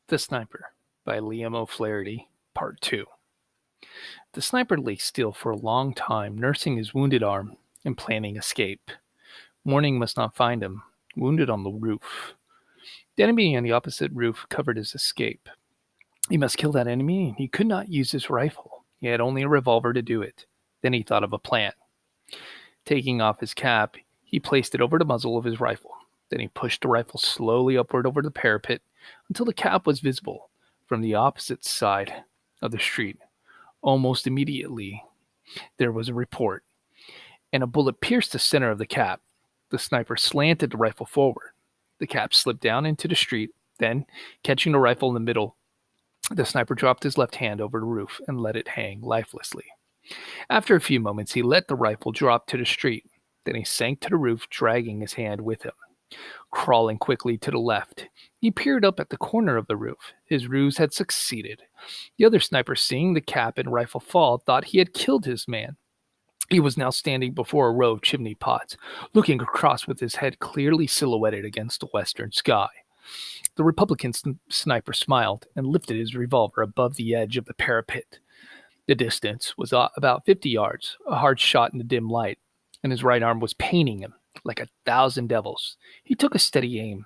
The Sniper by Liam O'Flaherty, Part 2. The sniper lay still for a long time, nursing his wounded arm and planning escape. Morning must not find him, wounded on the roof. The enemy on the opposite roof covered his escape. He must kill that enemy, and he could not use his rifle. He had only a revolver to do it. Then he thought of a plan. Taking off his cap, he placed it over the muzzle of his rifle. Then he pushed the rifle slowly upward over the parapet until the cap was visible from the opposite side of the street. Almost immediately, there was a report, and a bullet pierced the center of the cap. The sniper slanted the rifle forward. The cap slipped down into the street. Then, catching the rifle in the middle, the sniper dropped his left hand over the roof and let it hang lifelessly. After a few moments, he let the rifle drop to the street. Then he sank to the roof, dragging his hand with him. Crawling quickly to the left, he peered up at the corner of the roof. His ruse had succeeded. The other sniper, seeing the cap and rifle fall, thought he had killed his man. He was now standing before a row of chimney pots, looking across with his head clearly silhouetted against the western sky. The Republican sniper smiled and lifted his revolver above the edge of the parapet. The distance was about 50 yards, a hard shot in the dim light, and his right arm was paining him like 1,000 devils. He took a steady aim.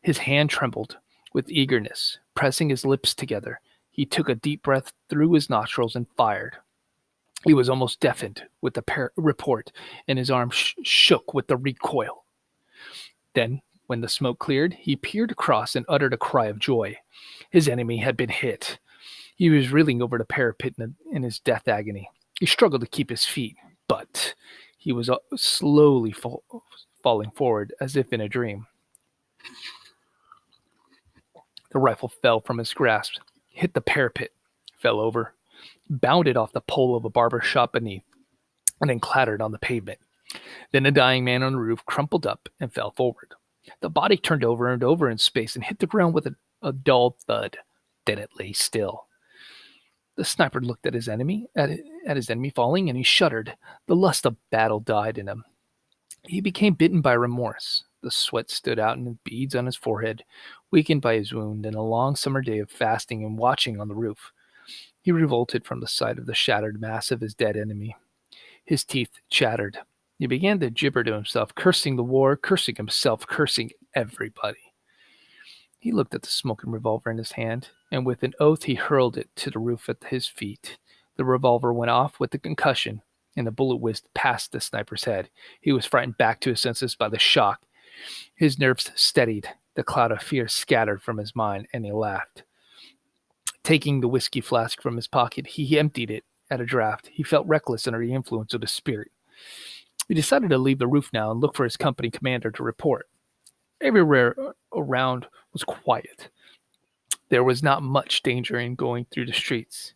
His hand trembled with eagerness. Pressing his lips together, he took a deep breath through his nostrils and fired. He was almost deafened with the report, and his arm shook with the recoil. Then, when the smoke cleared, he peered across and uttered a cry of joy. His enemy had been hit. He was reeling over the parapet in his death agony. He struggled to keep his feet, but he was slowly falling forward as if in a dream. The rifle fell from his grasp, hit the parapet, fell over, bounded off the pole of a barber shop beneath, and then clattered on the pavement. Then the dying man on the roof crumpled up and fell forward. The body turned over and over in space and hit the ground with a dull thud. Then it lay still. The sniper looked at his enemy falling, and he shuddered. The lust of battle died in him. He became bitten by remorse. The sweat stood out in beads on his forehead, weakened by his wound and a long summer day of fasting and watching on the roof. He revolted from the sight of the shattered mass of his dead enemy. His teeth chattered. He began to gibber to himself, cursing the war, cursing himself, cursing everybody. He looked at the smoking revolver in his hand, and with an oath he hurled it to the roof at his feet. The revolver went off with a concussion, and the bullet whizzed past the sniper's head. He was frightened back to his senses by the shock. His nerves steadied. The cloud of fear scattered from his mind, and he laughed. Taking the whiskey flask from his pocket, he emptied it at a draught. He felt reckless under the influence of the spirit. He decided to leave the roof now and look for his company commander to report. Everywhere around was quiet. There was not much danger in going through the streets.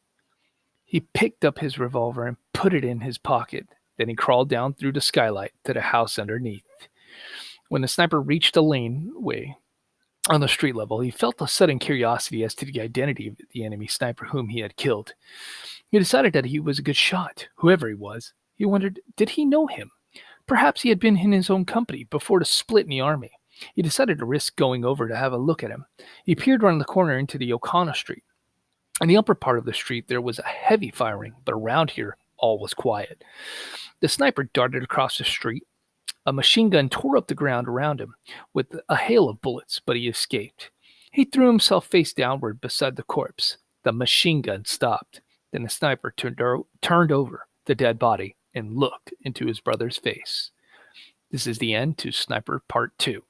He picked up his revolver and put it in his pocket. Then he crawled down through the skylight to the house underneath. When the sniper reached a laneway on the street level, he felt a sudden curiosity as to the identity of the enemy sniper whom he had killed. He decided that he was a good shot, whoever he was. He wondered, did he know him? Perhaps he had been in his own company before the split in the army. He decided to risk going over to have a look at him. He peered around the corner into the O'Connor Street. In the upper part of the street, there was a heavy firing, but around here, all was quiet. The sniper darted across the street. A machine gun tore up the ground around him with a hail of bullets, but he escaped. He threw himself face downward beside the corpse. The machine gun stopped. Then the sniper turned over the dead body and looked into his brother's face. This is the end to Sniper Part 2.